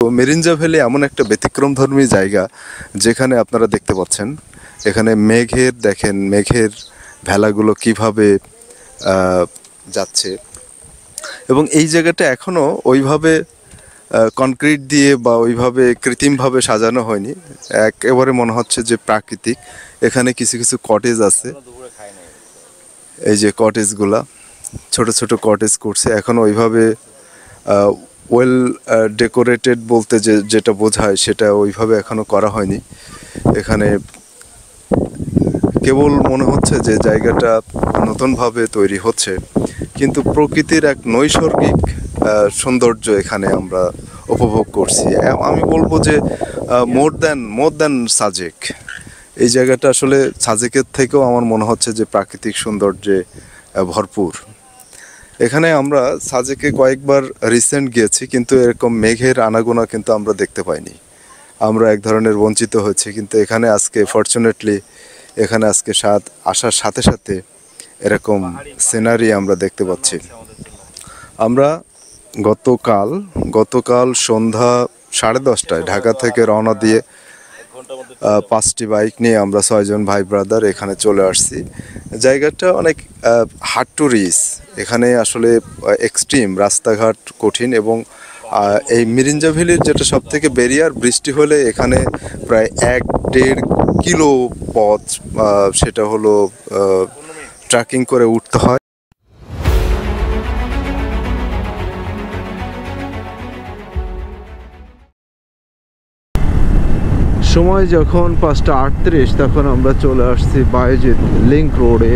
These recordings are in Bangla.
তো মেরিঞ্জা ভ্যালি এমন একটা ব্যতিক্রমধর্মী জায়গা যেখানে আপনারা দেখতে পাচ্ছেন এখানে মেঘের ভেলাগুলো কিভাবে যাচ্ছে এবং এই জায়গাটা এখনো ওইভাবে কনক্রিট দিয়ে বা ওইভাবে কৃত্রিমভাবে সাজানো হয়নি। একেবারে মনে হচ্ছে যে প্রাকৃতিক। এখানে কিছু কিছু কটেজ আছে, এই যে কটেজগুলা ছোট ছোট কটেজ করছে, এখনো ওইভাবে ওয়েল ডেকোরেটেড বলতে যেটা বোঝায় সেটা ওইভাবে এখনো করা হয়নি। এখানে কেবল মনে হচ্ছে যে জায়গাটা নতুনভাবে তৈরি হচ্ছে, কিন্তু প্রকৃতির এক নৈসর্গিক সৌন্দর্য এখানে আমরা উপভোগ করছি। আমি বলবো যে মোর দ্যান সাজেক। এই জায়গাটা আসলে সাজেকের থেকেও আমার মনে হচ্ছে যে প্রাকৃতিক সৌন্দর্যে ভরপুর। এখানে আমরা সাজেকে কয়েকবার রিসেন্ট গিয়েছি, কিন্তু এরকম মেঘের আনাগোনা কিন্তু আমরা দেখতে পাইনি। আমরা এক ধরনের বঞ্চিত হয়েছি, কিন্তু এখানে আজকে ফরচুনেটলি এখানে আজকে আসার সাথে সাথে এরকম সিনারি আমরা দেখতে পাচ্ছি। আমরা গতকাল সন্ধ্যা 10:30টায় ঢাকা থেকে রওনা দিয়ে 5টি বাইক নিয়ে আমরা 6 জন ভাই ব্রাদার এখানে চলে আসছি। জায়গাটা অনেক হার্ড টু রিচ। এখানে আসলে এক্সট্রিম রাস্তাঘাট কঠিন, এবং এই মিরিঞ্জা ভ্যালির যেটা সব থেকে ব্যারিয়ার, বৃষ্টি হলে এখানে প্রায় 1-1.5 কিলো পথ সেটা হলো ট্রেকিং করে উঠতে হয়। সময় যখন 5:38 তখন আমরা চলে আসছি বায়েজিদ লিংক রোডে।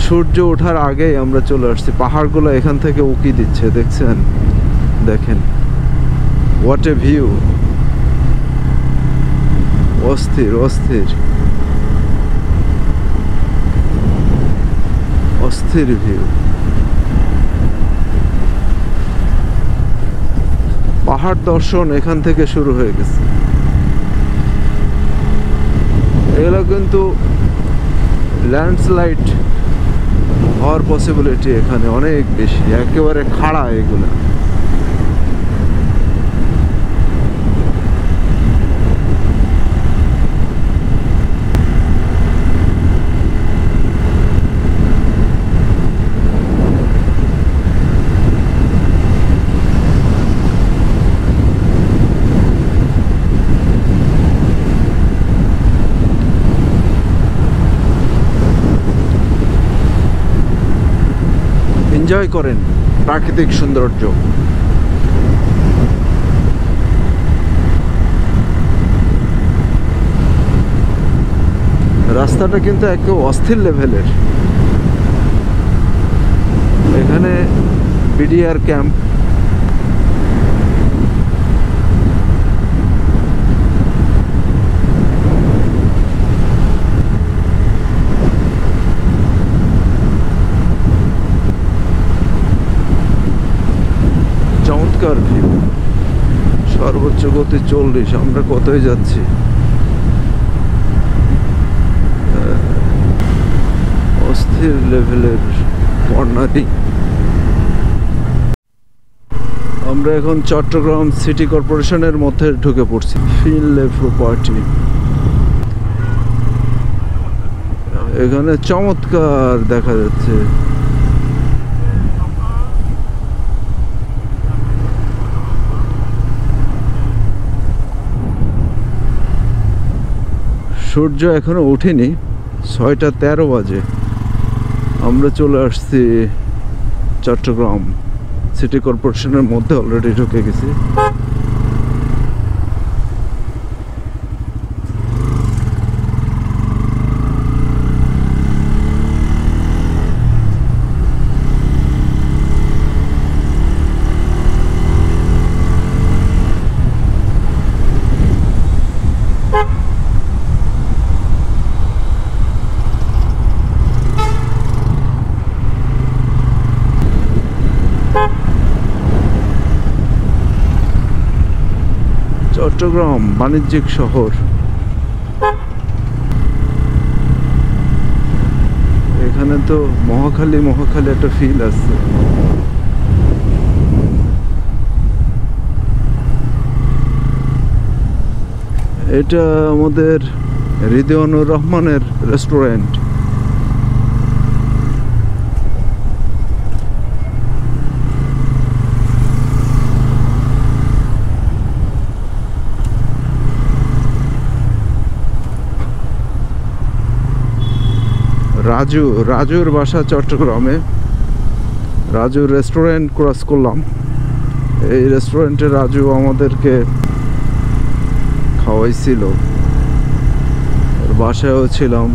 সূর্য ওঠার আগেই আমরা চলে আসছি। পাহাড়গুলো এখান থেকে উকি দিচ্ছে, দেখছেন? দেখেন, হোয়াট এ ভিউ! অস্থির অস্থির অস্থির ভিউ। পাহাড় দর্শন এখান থেকে শুরু হয়ে গেছে। এগুলো কিন্তু ল্যান্ডস্লাইড হওয়ার পসিবিলিটি এখানে অনেক বেশি, একেবারে খাড়া এগুলো। এনজয় করেন প্রাকৃতিক সৌন্দর্য। রাস্তাটা কিন্তু একটু অস্থির লেভেলের। এখানে বিডিআর ক্যাম্প, ভিউ। সর্বোচ্চ গতি 40। আমরা কতই যাচ্ছি? অস্থির লেভেলের কর্নারিং। আমরা এখন চট্টগ্রাম সিটি কর্পোরেশনের মধ্যে ঢুকে পড়ছি। ফিনলে প্রপার্টি এখানে চমৎকার দেখা যাচ্ছে। সূর্য এখনো ওঠেনি, 6:13 বাজে। আমরা চলে আসছি চট্টগ্রাম সিটি কর্পোরেশনের মধ্যে, অলরেডি ঢুকে গেছি। চট্টগ্রাম বাণিজ্যিক শহর। এখানে তো মহাখালী একটা ফিল আছে। এটা আমাদের রিদওয়ানুর রহমানের রেস্টুরেন্ট। রাজুর বাসা চট্টগ্রামে। রাজুর রেস্টুরেন্ট ক্রস করলাম। এই রেস্টুরেন্টে রাজু আমাদেরকে খাওয়াইছিল, ওর বাসায়ও ছিলাম।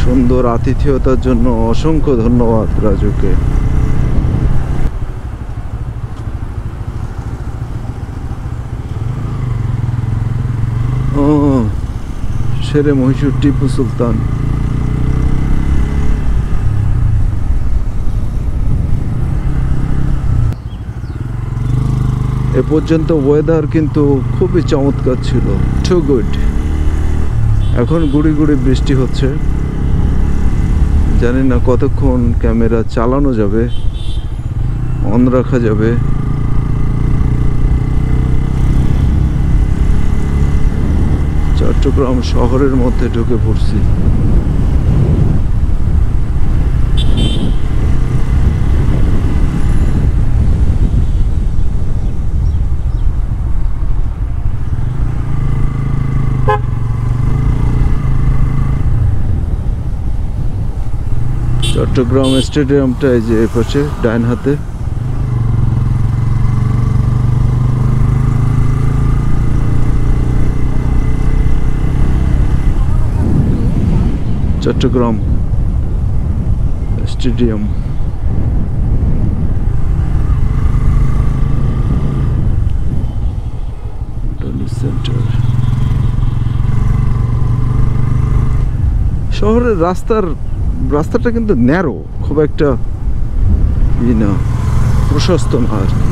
সুন্দর আতিথেয়তার জন্য অসংখ্য ধন্যবাদ রাজুকে। ও শেরে মহীশূর টিপু সুলতান। এ পর্যন্ত ওয়েদার কিন্তু খুবই চমৎকার ছিল, টু গুড। এখন গুড়ি গুড়ি বৃষ্টি হচ্ছে, জানি না কতক্ষণ ক্যামেরা চালানো যাবে, অন রাখা যাবে। চট্টগ্রাম শহরের মধ্যে ঢুকে পড়ছি। চট্টগ্রাম স্টেডিয়ামটা এই যে পাশে ডাইন হাতে। চট্টগ্রাম স্টেডিয়াম। সেন্টার। শহরের রাস্তাটা কিন্তু ন্যারো, খুব একটা না, প্রশস্ত না আর কি।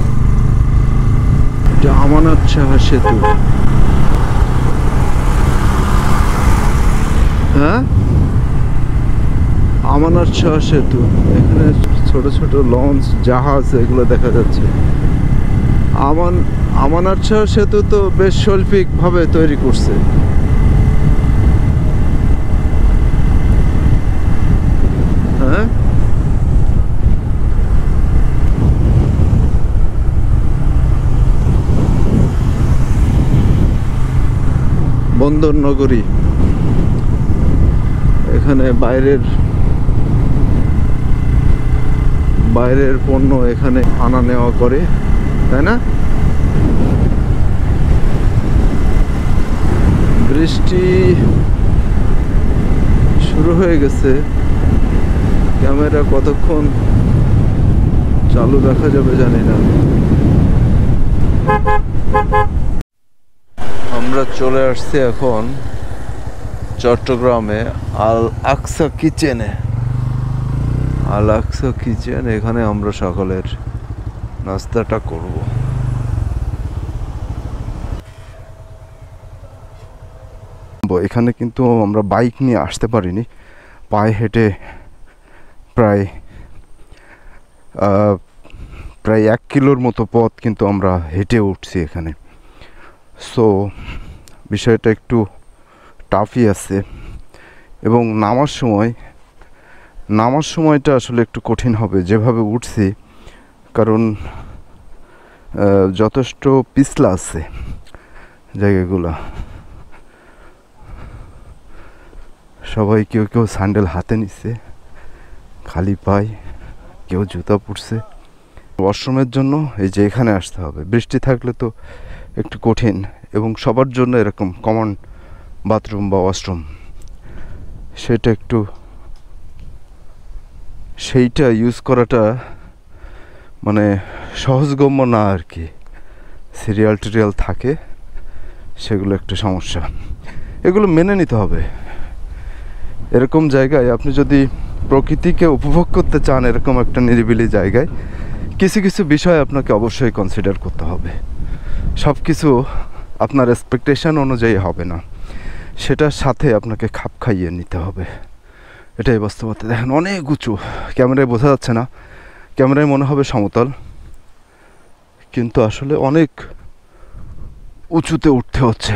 এটা আমানত শাহ সেতু। হ্যাঁ, আমানত শাহ সেতু। এখানে ছোট ছোট লঞ্চ, জাহাজ এগুলো দেখা যাচ্ছে। আমানত শাহ সেতু তো বেশ শৈল্পিক ভাবে তৈরি করছে। হ্যাঁ, বন্দর নগরী। এখানে বাইরের পণ্য এখানে আনা নেওয়া করে, তাই না? বৃষ্টি শুরু হয়ে গেছে। ক্যামেরা কতক্ষণ চালু রাখা যাবে জানি না। আমরা চলে আসছি এখন চট্টগ্রামে আল আকসা কিচেনে। আল আকসা কিচেন, এখানে আমরা সকালের নাস্তাটা করব। এখানে কিন্তু আমরা বাইক নিয়ে আসতে পারিনি, পায়ে হেঁটে প্রায় 1 কিলোর মতো পথ কিন্তু আমরা হেঁটে উঠছি এখানে। সো বিষয়টা একটু টাফই আছে, এবং নামার সময়টা আসলে একটু কঠিন হবে যেভাবে উঠছি, কারণ যথেষ্ট পিছলা আছে জায়গাগুলা। সবাই কেউ স্যান্ডেল হাতে নিচ্ছে, খালি পায়ে, কেউ জুতা পরছে। ওয়াশরুমের জন্য এই যে এখানে আসতে হবে। বৃষ্টি থাকলে তো একটু কঠিন, এবং সবার জন্য এরকম কমন বাথরুম বা ওয়াশরুম সেইটা ইউজ করাটা মানে সহজগম্য না আর কি। সিরিয়াল থাকে, সেগুলো একটা সমস্যা। এগুলো মেনে নিতে হবে। এরকম জায়গায় আপনি যদি প্রকৃতিকে উপভোগ করতে চান, এরকম একটা নিরিবিলি জায়গায় কিছু কিছু বিষয় আপনাকে অবশ্যই কনসিডার করতে হবে। সব কিছু আপনার এক্সপেকটেশন অনুযায়ী হবে না, সেটার সাথে আপনাকে খাপ খাইয়ে নিতে হবে। এটাই বাস্তবতা। দেখেন অনেক উঁচু, ক্যামেরায় বোঝা যাচ্ছে না, ক্যামেরায় মনে হবে সমতল, কিন্তু আসলে অনেক উঁচুতে উঠতে হচ্ছে।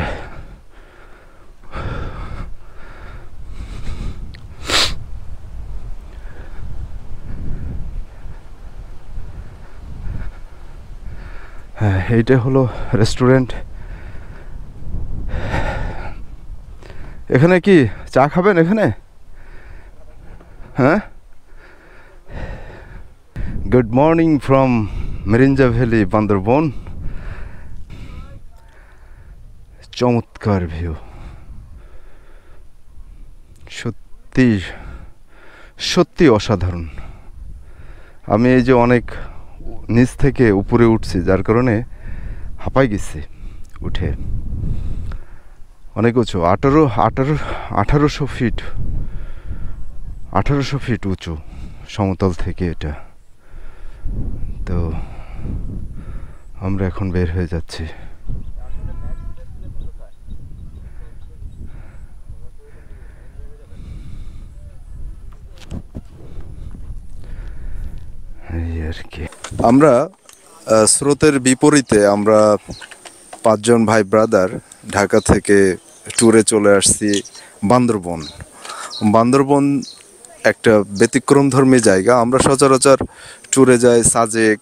হ্যাঁ, এইটা হলো রেস্টুরেন্ট। এখানে কি চা খাবেন এখানে? হ্যাঁ, good morning from Mirinja valley, Bandarban. চমৎকার ভিউ, সত্যি সত্যি অসাধারণ। আমি এই যে অনেক নিচ থেকে উপরে উঠছি, যার কারণে হাঁপাই গেছি উঠে। অনেক উঁচু, 1800 ফিট উঁচু সমতল থেকে এটা। তো আমরা এখন বের হয়ে যাচ্ছি। এই আর কি। আমরা স্রোতের বিপরীতে আমরা 5 জন ভাই ব্রাদার ঢাকা থেকে ট্যুরে চলে আসছি বান্দরবন। বান্দরবন একটা ব্যতিক্রমধর্মী জায়গা। আমরা সচরাচর ট্যুরে যাই সাজেক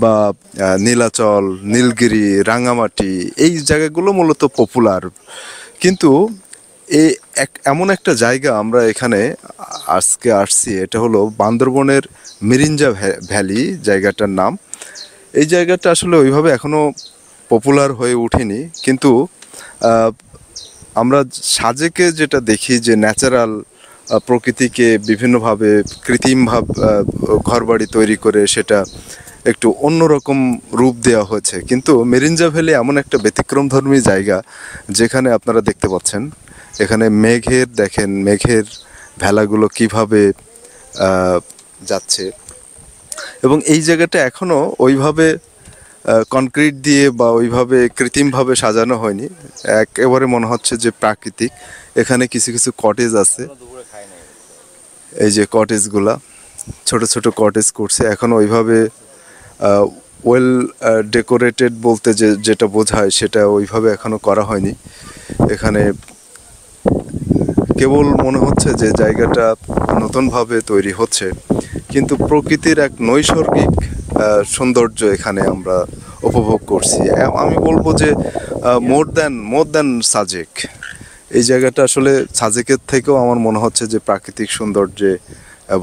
বা নীলাচল, নীলগিরি, রাঙামাটি, এই জায়গাগুলো মূলত পপুলার। কিন্তু এই এমন একটা জায়গা আমরা এখানে আজকে আসছি, এটা হলো বান্দরবনের মিরিঞ্জা ভ্যালি জায়গাটার নাম। এই জায়গাটা আসলে ওইভাবে এখনও পপুলার হয়ে ওঠেনি, কিন্তু আমরা সাজেকে যেটা দেখি যে ন্যাচারাল প্রকৃতিকে বিভিন্নভাবে কৃত্রিমভাবে ঘরবাড়ি তৈরি করে সেটা একটু অন্যরকম রূপ দেওয়া হয়েছে। কিন্তু মিরিঞ্জা ভ্যালি এমন একটা ব্যতিক্রমধর্মী জায়গা যেখানে আপনারা দেখতে পাচ্ছেন এখানে দেখেন মেঘের ভেলাগুলো কিভাবে যাচ্ছে, এবং এই জায়গাটা এখনও ওইভাবে কনক্রিট দিয়ে বা ওইভাবে কৃত্রিমভাবে সাজানো হয়নি। একেবারে মনে হচ্ছে যে প্রাকৃতিক। এখানে কিছু কিছু কটেজ আছে, এই যে কটেজগুলা ছোট ছোট কটেজ করছে, এখন ওইভাবে ওয়েল ডেকোরেটেড বলতে যেটা বোঝায় সেটা ওইভাবে এখনো করা হয়নি। এখানে কেবল মনে হচ্ছে যে জায়গাটা নতুনভাবে তৈরি হচ্ছে, কিন্তু প্রকৃতির এক নৈসর্গিক সৌন্দর্য এখানে আমরা উপভোগ করছি। আমি বলবো যে মোর দ্যান সাজেক। এই জায়গাটা আসলে সাজেকের থেকেও আমার মনে হচ্ছে যে প্রাকৃতিক সৌন্দর্যে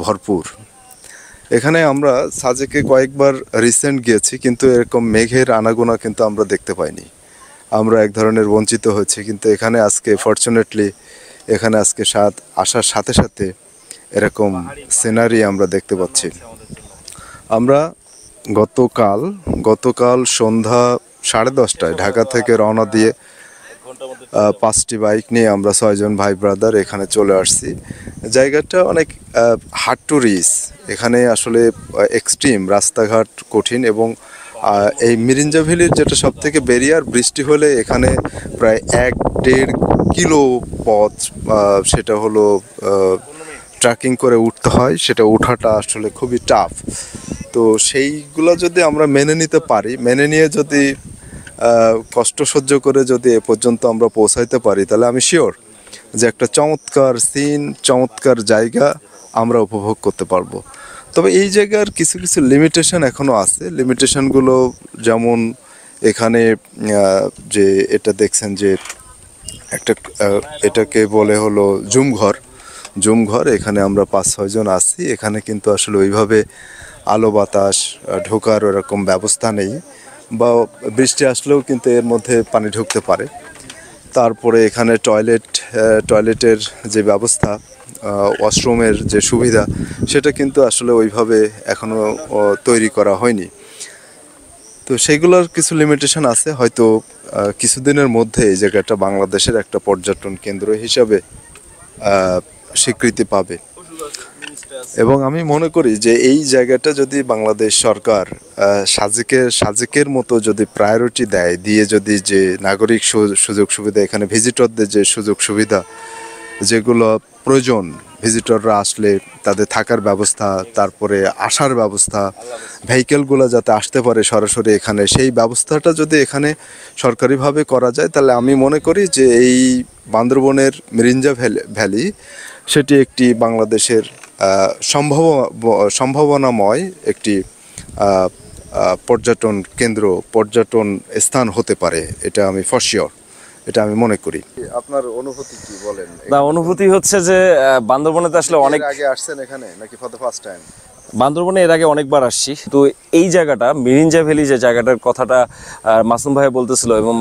ভরপুর। এখানে আমরা সাজেকে কয়েকবার রিসেন্ট গিয়েছি, কিন্তু এরকম মেঘের আনাগোনা কিন্তু আমরা দেখতে পাইনি। আমরা এক ধরনের বঞ্চিত হয়েছি, কিন্তু এখানে আজকে ফরচুনেটলি এখানে আজকে আসার সাথে সাথে এরকম সিনারি আমরা দেখতে পাচ্ছি। আমরা গতকাল সন্ধ্যা 10:30টায় ঢাকা থেকে রওনা দিয়ে 5টি বাইক নিয়ে আমরা 6 জন ভাই ব্রাদার এখানে চলে আসছি। জায়গাটা অনেক হার্ড টু রিচ। এখানে আসলে এক্সট্রিম রাস্তাঘাট কঠিন, এবং এই মিরিঞ্জা ভ্যালির যেটা সব থেকে ব্যারিয়ার, বৃষ্টি হলে এখানে প্রায় 1-1.5 কিলো পথ সেটা হলো ট্রেকিং করে উঠতে হয়। সেটা ওঠাটা আসলে খুবই টাফ। তো সেইগুলো যদি আমরা মেনে নিতে পারি, মেনে নিয়ে যদি কষ্ট সহ্য করে যদি এ পর্যন্ত আমরা পৌঁছাইতে পারি, তাহলে আমি শিওর যে একটা চমৎকার সিন, চমৎকার জায়গা আমরা উপভোগ করতে পারবো। তবে এই জায়গার কিছু কিছু লিমিটেশন এখনও আছে। লিমিটেশনগুলো যেমন এখানে যে এটা দেখছেন যে একটা এটাকে বলে হলো জুমঘর। এখানে আমরা 5-6 জন আছি। এখানে কিন্তু আসলে ওইভাবে আলো বাতাস ঢোকার ওরকম ব্যবস্থা নেই, বা বৃষ্টি আসলেও কিন্তু এর মধ্যে পানি ঢুকতে পারে। তারপরে এখানে টয়লেটের যে ব্যবস্থা, ওয়াশরুমের যে সুবিধা, সেটা কিন্তু আসলে ওইভাবে এখনও তৈরি করা হয়নি। তো সেইগুলোর কিছু লিমিটেশন আছে। হয়তো কিছুদিনের মধ্যে এই জায়গাটা বাংলাদেশের একটা পর্যটন কেন্দ্র হিসাবে স্বীকৃতি পাবে, এবং আমি মনে করি যে এই জায়গাটা যদি বাংলাদেশ সরকার সাজেকের মতো যদি প্রায়োরিটি দিয়ে যদি যে নাগরিক সুযোগ সুবিধা, এখানে ভিজিটরদের যে সুযোগ সুবিধা, যেগুলো প্রয়োজন ভিজিটররা আসলে তাদের থাকার ব্যবস্থা, তারপরে আসার ব্যবস্থা, ভেহিকেলগুলো যাতে আসতে পারে সরাসরি এখানে, সেই ব্যবস্থাটা যদি এখানে সরকারিভাবে করা যায় তাহলে আমি মনে করি যে এই বান্দরবনের মিরিঞ্জা ভ্যালি সেটি একটি বাংলাদেশের সম্ভাবনাময় একটি পর্যটন কেন্দ্র, পর্যটন স্থান হতে পারে, এটা আমি ফর শিওর, এটা আমি মনে করি। আপনার অনুভূতি কি বলেন? না, অনুভূতি হচ্ছে যে বান্দরবনে আসলে অনেক আগে আসছেন এখানে নাকি ফর দ্য ফার্স্ট টাইম? বান্দরবনে এর আগে অনেকবার আসছি, তো এই জায়গাটা মিরিঞ্জা ভ্যালি যে জায়গাটার কথাটা মাসুম ভাই বলতেছিল এবং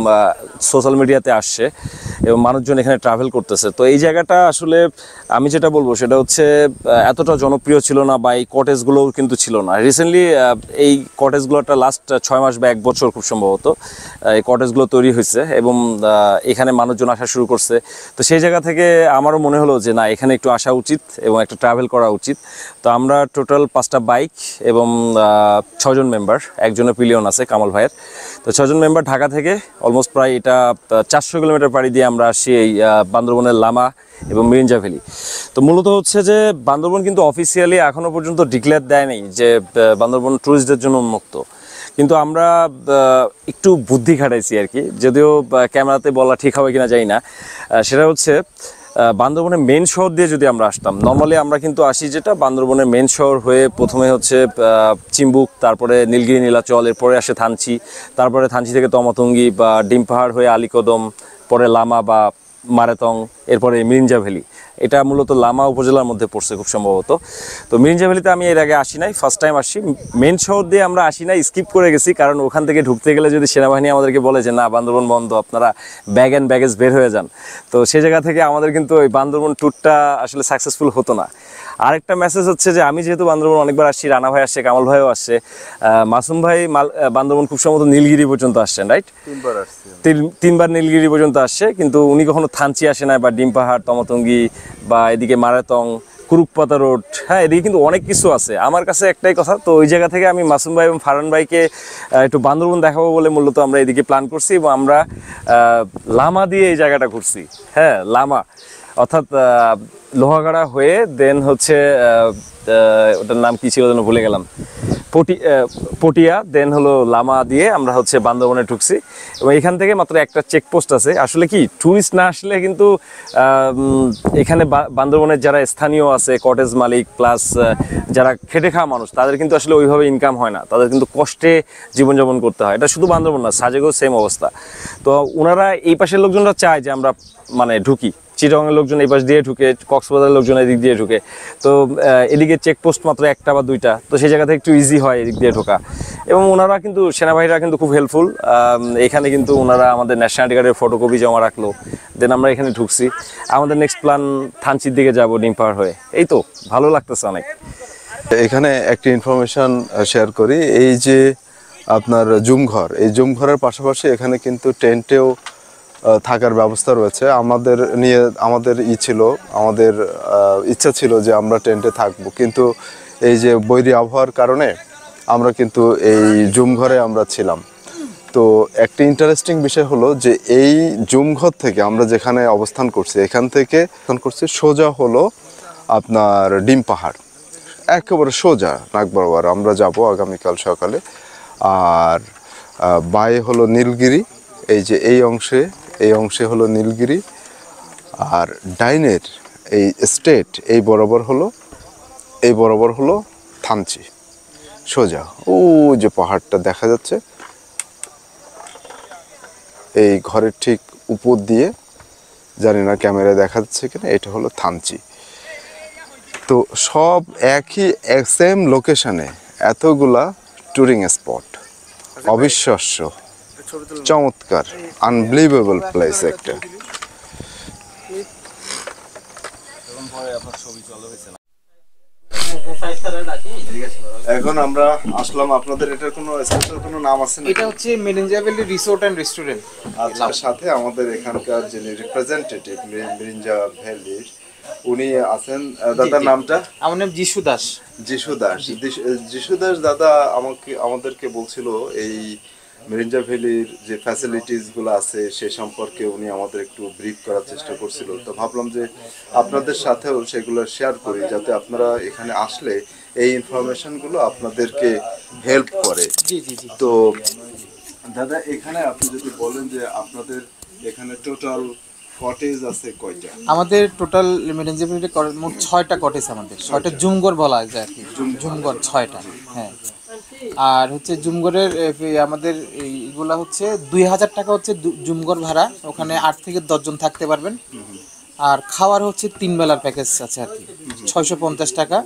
সোশ্যাল মিডিয়াতে আসছে এবং মানুষজন এখানে ট্রাভেল করতেছে, তো এই জায়গাটা আসলে আমি যেটা বলবো সেটা হচ্ছে এতটা জনপ্রিয় ছিল না, বা এই কটেজগুলোও কিন্তু ছিল না। রিসেন্টলি এই কটেজগুলোটা লাস্ট 6 মাস বা 1 বছর খুব সম্ভবত এই কটেজগুলো তৈরি হয়েছে এবং এখানে মানুষজন আসা শুরু করছে। তো সেই জায়গা থেকে আমারও মনে হলো যে না, এখানে একটু আসা উচিত এবং একটা ট্রাভেল করা উচিত। তো আমরা টোটাল 5টা বাইক এবং 6 জন মেম্বার, একজনের পিলিয়ন আছে কামাল ভাইয়ের, তো 6 জন মেম্বার ঢাকা থেকে অলমোস্ট প্রায় এটা 400 কিলোমিটার পাড়ি দিয়ে আমরা আসছি এই বান্দরবনের লামা এবং মিরিঞ্জা ভ্যালি। তো মূলত হচ্ছে যে বান্দরবন কিন্তু অফিসিয়ালি এখনো পর্যন্ত ডিক্লেয়ার দেয় নাই যে বান্দরবন ট্যুরিস্টদের জন্য উন্মুক্ত, কিন্তু আমরা একটু বুদ্ধি খাটাইছি আর কি, যদিও ক্যামেরাতে বলা ঠিক হবে কিনা জানি না। সেটা হচ্ছে বান্দরবনের মেন শহর দিয়ে যদি আমরা আসতাম, নর্মালি আমরা কিন্তু আসি যেটা বান্দরবনের মেন শহর হয়ে প্রথমে হচ্ছে চিম্বুক, তারপরে নীলগিরি নীলাচল, এরপরে আসে থানচি, তারপরে থানচি থেকে তমাতঙ্গি বা ডিম পাহাড় হয়ে আলীকদম, পরে লামা বা মারাতং, এরপরে মিরিঞ্জা ভ্যালি। এটা মূলত লামা উপজেলার মধ্যে পড়ছে খুব সম্ভবত। তো মিরিঞ্জা ভ্যালিতে আমি এর আগে আসি নাই, ফার্স্ট টাইম আসছি। মেন শহর দিয়ে আমরা আসি নাই, স্কিপ করে গেছি, কারণ ওখান থেকে ঢুকতে গেলে যদি সেনাবাহিনী আমাদেরকে বলে যে না বান্দরবন বন্ধ, আপনারা ব্যাগ অ্যান্ড ব্যাগেজ বের হয়ে যান, তো সেই জায়গা থেকে আমাদের কিন্তু ওই বান্দরবন ট্যুরটা আসলে সাকসেসফুল হতো না। আরেকটা মেসেজ হচ্ছে যে আমি যেহেতু বান্দরবন অনেকবার আসছি, রানা ভাই আসছে, কামাল ভাইও আসছে, মাসুম ভাই বান্দরবন খুব সম্ভবত নীলগিরি পর্যন্ত আসছেন, রাইট? 3বার আসছি। 3বার নীলগিরি পর্যন্ত আসছে, কিন্তু উনি কখনো থানচি আসে না, বা ডিম পাহাড়, তমাতঙ্গি, বা এদিকে মারাতং, কুরুকপাতা রোড, হ্যাঁ এদিকে কিন্তু অনেক কিছু আছে। আমার কাছে একটাই কথা, তো ওই জায়গা থেকে আমি মাসুম ভাই এবং ফারহান ভাইকে একটু বান্দরবন দেখাবো বলে মূলত আমরা এদিকে প্ল্যান করছি, এবং আমরা লামা দিয়ে এই জায়গাটা ঘুরছি। হ্যাঁ, লামা অর্থাৎ লোহাগাড়া হয়ে দেন হচ্ছে ওটার নাম কি ছিল যেন ভুলে গেলাম, পটিয়া, দেন হলো লামা দিয়ে আমরা হচ্ছে বান্দরবনে ঢুকছি। এবং এখান থেকে মাত্র একটা চেকপোস্ট আছে। আসলে কি ট্যুরিস্ট না আসলে কিন্তু এখানে বান্দরবনের যারা স্থানীয় আছে, কটেজ মালিক প্লাস যারা খেটে খাওয়া মানুষ, তাদের কিন্তু আসলে ওইভাবে ইনকাম হয় না, তাদের কিন্তু কষ্টে জীবনযাপন করতে হয়। এটা শুধু বান্দরবন না, সাজেকেও সেম অবস্থা। তো ওনারা এই পাশের লোকজনরা চায় যে আমরা মানে ঢুকি, চিটাগংয়ের লোকজন এই পাশ দিয়ে ঢুকে, কক্সবাজারের লোকজন এদিক দিয়ে ঢুকে, তো এদিকে চেকপোস্ট মাত্র 1টা বা 2টা, তো সেই জায়গা থেকে একটু ইজি হয় এদিক দিয়ে ঢোকা। এবং ওনারা কিন্তু সেনাবাহিনীরা কিন্তু খুব হেল্পফুল। এখানে কিন্তু ওনারা আমাদের ন্যাশনালিটি কার্ডের ফটোকপি জমা রাখলো, দেন আমরা এখানে ঢুকছি। আমাদের নেক্সট প্ল্যান থানচির দিকে যাব ডিম পাহাড় হয়ে। এই তো ভালো লাগতেছে অনেক। এখানে একটি ইনফরমেশন শেয়ার করি, এই যে আপনার জুমঘর, এই জুমঘরের পাশাপাশি এখানে কিন্তু টেন্টেও থাকার ব্যবস্থা রয়েছে। আমাদের ইচ্ছা ছিল যে আমরা টেন্টে থাকবো, কিন্তু এই যে বৈরী আবহাওয়ার কারণে আমরা কিন্তু এই জুমঘরে আমরা ছিলাম। তো একটি ইন্টারেস্টিং বিষয় হলো যে এই জুমঘর থেকে আমরা যেখানে অবস্থান করছি, এখান থেকে সোজা হলো আপনার ডিম পাহাড়, একেবারে সোজা নাক বরাবর আমরা যাব আগামীকাল সকালে। আর বায়ে হলো নীলগিরি, এই যে এই অংশে হলো নীলগিরি, আর ডাইনের এই স্টেট এই বরাবর হলো থানচি, সোজা ও যে পাহাড়টা দেখা যাচ্ছে এই ঘরের ঠিক উপর দিয়ে, জানি না ক্যামেরায় দেখা যাচ্ছে কিনা, এটা হলো থানচি। তো সব একই সেম লোকেশনে এতগুলা ট্যুরিং স্পট, অবিশ্বাস্য, চমৎকার, আনবিলিভেবল প্লেস একটা। এখন আমরা আসলাম, আপনাদের এটার কোনো স্পেশাল কোনো নাম আছে না? এটা হচ্ছে Mirinja valley resort and restaurant. আচ্ছা, সাথে আমাদের এখানকার যিনি রিপ্রেজেন্টেটিভ মিরিঞ্জা ভ্যালির উনি আছেন, দাদার নামটা? আমার নাম যিশু দাস। যিশু দাস দাদা আমাদেরকে বলছিল এই মেরিঞ্জা ভ্যালির যে ফ্যাসিলিটিসগুলো আছে সে সম্পর্কে উনি আমাদের একটু ব্রিফ করার চেষ্টা করছিল। তো ভাবলাম যে আপনাদের সাথেও সেগুলো শেয়ার করি, যাতে আপনারা এখানে আসলে এই ইনফরমেশনগুলো আপনাদেরকে হেল্প করে। জি জি জি। তো দাদা, এখানে আপনি যদি বলেন যে আপনাদের এখানে টোটাল কটেজ আছে কয়টা? আমাদের টোটাল মেরিঞ্জা ভ্যালিতে মোট 6টা কটেজ, আমাদের 6টা জুমঘর বলা যায় আর কি। জুমঘর 6টা, হ্যাঁ। আর হচ্ছে জুমঘরের আমাদের এইগুলা হচ্ছে 2000 টাকা হচ্ছে জুমঘর ভাড়া। ওখানে 8 থেকে 10 জন থাকতে পারবেন। আর খাওয়ার হচ্ছে 3 বেলার প্যাকেজ আছে আর কি, 650 টাকা।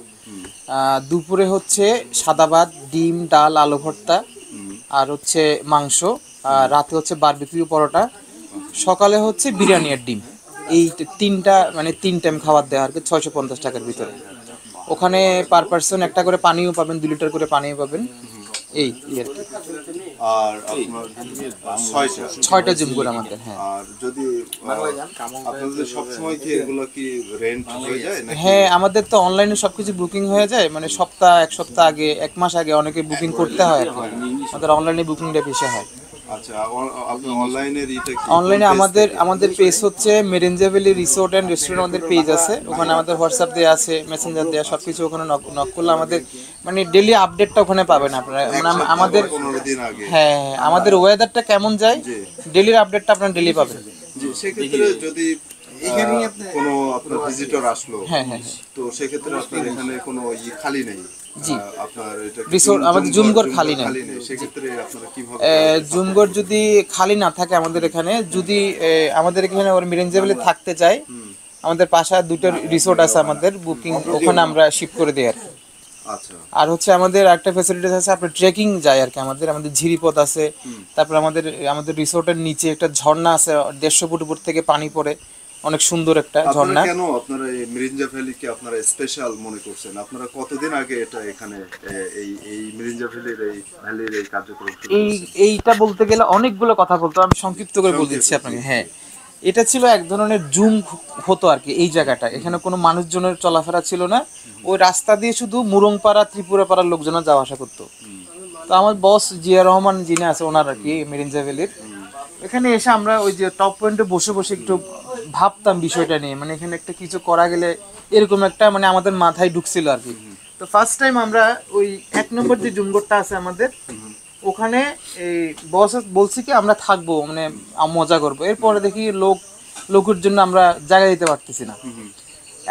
দুপুরে হচ্ছে সাদা ভাত, ডিম, ডাল, আলু ভর্তা আর হচ্ছে মাংস। আর রাতে হচ্ছে বারবিকিউ পরোটা। সকালে হচ্ছে বিরিয়ানি আর ডিম। এই তিনটা মানে 3 টাইম খাবার দেওয়া আর কি 650 টাকার ভিতরে। ওখানে পার পার্সন একটা করে পানিও পাবেন, 2 লিটার করে পানিও পাবেন। এই আর কি। আর আপনার 6টা জুমঘর আমাদের, হ্যাঁ। আর যদি আপনাদের সবসময় কি এগুলো কি রেন্ট হয়ে যায় নাকি? হ্যাঁ, আমাদের তো অনলাইনে সবকিছু বুকিং হয়ে যায়, মানে এক সপ্তাহ আগে, 1 মাস আগে অনেকে বুকিং করতে হয় আর কি। আমাদের অনলাইনে বুকিংটা বেশি হয়। আচ্ছা, আপনি অনলাইনের এটা কি? অনলাইনে আমাদের পেজ হচ্ছে মেরিঞ্জা ভ্যালি রিসোর্ট অ্যান্ড রেস্টুরেন্ট, আমাদের পেজ আছে। ওখানে আমাদের হোয়াটসঅ্যাপ দেওয়া আছে, মেসেঞ্জার দেওয়া, সব কিছু ওখানে নক করলে আমাদের মানে ডেলি আপডেটটা ওখানে পাবেন আপনারা। মানে আমাদের 15 দিন আগে। হ্যাঁ, আমাদের ওয়েদারটা কেমন যায়, ডেলির আপডেটটা আপনারা ডেলি পাবেন। জি, সেক্ষেত্রে যদি কোনো আপনার ভিজিটর আসলো, হ্যাঁ হ্যাঁ হ্যাঁ, তো সেক্ষেত্রে আপনার এখানে কোনো খালি নেই। জি। আপনার এটা রিসোর্ট আমাদের জুমঘর খালি নেই। সেক্ষেত্রে আপনারা কিভাবে? জুমঘর যদি খালি না থাকে আমাদের এখানে, যদি আমাদের এখানে ওর মেরিঞ্জা ভ্যালি থাকতে চায়, আমাদের পাশে 2টা রিসোর্ট আছে আমাদের বুকিং, ওখানে আমরা শিফট করে দিই আর কি। আচ্ছা। আর হচ্ছে আমাদের একটা ফ্যাসিলিটিস আছে, আপনার ট্রেকিং যায় আর কি। আমাদের ঝিরিপথ আছে। তারপর আমাদের রিসোর্টের নিচে একটা ঝর্ণা আছে, 150 ফুট উপর থেকে পানি পড়ে, অনেক সুন্দর একটা ঝর্ণা। কেন আপনারা এই মেরিঞ্জা ভ্যালিকে আপনারা স্পেশাল মনে করছেন? আপনারা কতদিন আগে এটা এখানে এই মেরিঞ্জা ভ্যালির এই কার্যক্রম শুরু করছেন? এইটা বলতে গেলে অনেকগুলো কথা বলতে, আমি সংক্ষিপ্ত করে বলে দিচ্ছি আপনাকে। হ্যাঁ, এটা ছিল এক ধরনের জুম হতো আর কি এই জায়গাটা। এখানে কোনো মানুষজনের চলাফেরা ছিল না। ওই রাস্তা দিয়ে শুধু মুরংপাড়া, ত্রিপুরাপাড়ার লোকজন যাওয়া আসা করতো। তো আমার বস জিয়া রহমান যিনি আছে, ওনার আর কি মেরিঞ্জা ভ্যালির, এখানে এসে আমরা ওই যে টপ পয়েন্টে বসে বসে একটু ভাবতাম বিষয়টা নিয়ে, মানে এখানে একটা কিছু করা গেলে এরকম একটা মানে আমাদের মাথায় ঢুকছিল আর কি। তো ফার্স্ট টাইম আমরা ওই 1 নম্বর যে জুমঘরটা আছে আমাদের, ওখানে এই বস বলছি কি আমরা থাকবো, মানে মজা করবো। এরপরে দেখি লোকের জন্য আমরা জায়গা দিতে পারতেছি না।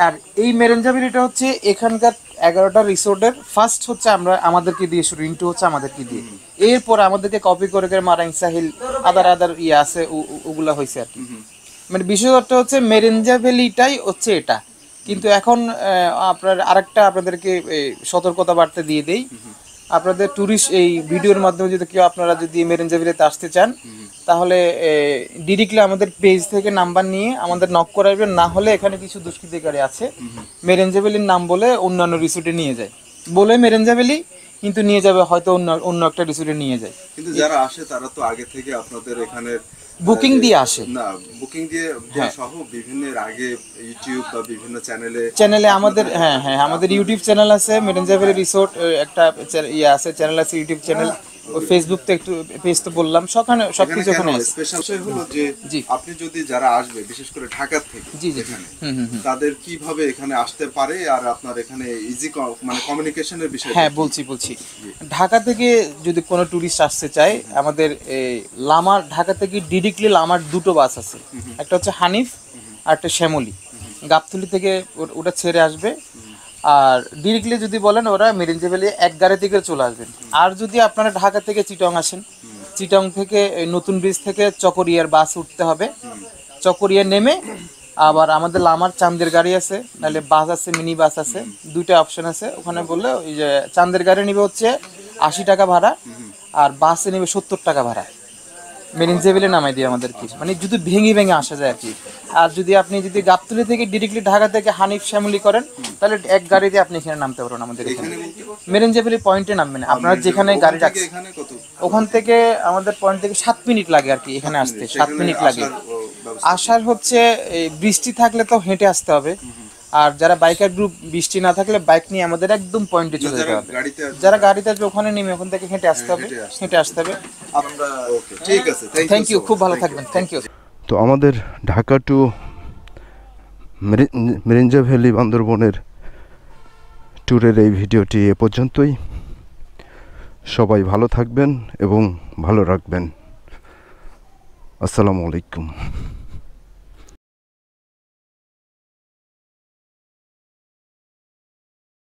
আর এই মেরিঞ্জা ভ্যালিটা হচ্ছে এখানকার 11টা রিসোর্টের ফার্স্ট হচ্ছে আমাদেরকে দিয়ে শুরু, ইন্টু হচ্ছে আমাদেরকে দিয়ে। এরপরে আমাদেরকে কপি করে করে মারাং সাহিল আদার ইয়ে আছে, ওগুলা হয়েছে আর কি। মানে বিষয়টা হচ্ছে মেরিঞ্জা ভ্যালিটাই হচ্ছে এটা। কিন্তু এখন আপনাদেরকে সতর্কতা বার্তা দিয়ে দেই, আপনাদের ট্যুরিস্ট এই ভিডিওর মাধ্যমে যদি কেউ আপনারা যদি মেরিঞ্জা ভ্যালিতে আসতে চান, তাহলে ডিরেক্টলি আমাদের পেজ থেকে নাম্বার নিয়ে আমাদের নক করাবেন। না হলে এখানে কিছু দুষ্কৃতিকারী আছে, মেরিঞ্জা ভ্যালির নাম বলে অন্যান্য রিসোর্টে নিয়ে যায়, বলে মেরিঞ্জা ভ্যালি কিন্তু নিয়ে যাবে হয়তো অন্য একটা রিসোর্টে নিয়ে যায়। কিন্তু যারা আসে তারা তো আগে থেকে আপনাদের এখানে বুকিং দিয়ে আসে না, বুকিং দিয়ে সহ বিভিন্ন আগে ইউটিউব বা বিভিন্ন চ্যানেলে আমাদের, হ্যাঁ হ্যাঁ, আমাদের ইউটিউব চ্যানেল আছে, মেরিঞ্জা ভ্যালি রিসোর্ট একটা আছে, চ্যানেল আছে, ইউটিউব চ্যানেল। ফেসবুক তো একটু পেজ তো বললাম, সবকিছু ওখানে আছে। স্পেশাল বিষয় হলো যে আপনি যদি যারা আসবে বিশেষ করে ঢাকা থেকে, জি জি, তাদের কিভাবে এখানে আসতে পারে, আর আপনার এখানে ইজি মানে কমিউনিকেশনের বিষয়। হ্যাঁ, বলছি। ঢাকা থেকে যদি কোনো ট্যুরিস্ট আসতে চায়, আমাদের ঢাকা থেকে ডিরেক্টলি লামার 2টো বাস আছে। একটা হচ্ছে হানিফ আর একটা শ্যামলী। গাবতলী থেকে ওটা ছেড়ে আসবে। আর ডিরেক্টলি যদি বলেন, ওরা মেরিঞ্জা ভ্যালি 1 গাড়ি থেকে চলে আসবেন। আর যদি আপনারা ঢাকা থেকে চিটং আসেন, চিটং থেকে নতুন ব্রিজ থেকে চকরিয়ার বাস উঠতে হবে। চকরিয়া নেমে আবার আমাদের লামার চাঁদের গাড়ি আছে, নাহলে বাস আছে, মিনি বাস আছে, 2টা অপশন আছে। ওখানে বললে ওই যে চাঁদের গাড়ি নিবে হচ্ছে 80 টাকা ভাড়া, আর বাসে নেবে 70 টাকা ভাড়া। মেরিঞ্জা ভ্যালি নামাই দিয়ে আমাদের কি, মানে যদি ভেঙে আসা যায় আর কি। আর যদি আপনি গাবতলী থেকে ডিরেক্টলি ঢাকা থেকে হানিফ শ্যামলী করেন, তাহলে 1 গাড়িতে আপনি এখানে নামতে পারবেন আমাদের এখানে। মেরিঞ্জা ভ্যালি পয়েন্টে নামবেন, আপনারা যেখানে গাড়ি রাখছেন ওখান থেকে আমাদের পয়েন্ট থেকে 7 মিনিট লাগে আর কি এখানে আসতে, 7 মিনিট লাগে। আসার হচ্ছে বৃষ্টি থাকলে তো হেঁটে আসতে হবে, আর যারা বাইকার গ্রুপ বৃষ্টি না থাকলে বাইক নিয়ে আমাদের একদম পয়েন্টে চলে যেতে হবে। যারা গাড়িতে আসবে ওখানে নেমে ওখান থেকে হেঁটে আসতে হবে, হেঁটে আসতে হবে। ঠিক আছে, থ্যাংক ইউ, খুব ভালো থাকবেন, থ্যাংক ইউ। তো আমাদের ঢাকা টু মিরিঞ্জা ভ্যালি বান্দরবনের ট্যুরের এই ভিডিওটি এ পর্যন্তই। সবাই ভালো থাকবেন এবং ভালো রাখবেন। আসসালামু আলাইকুম।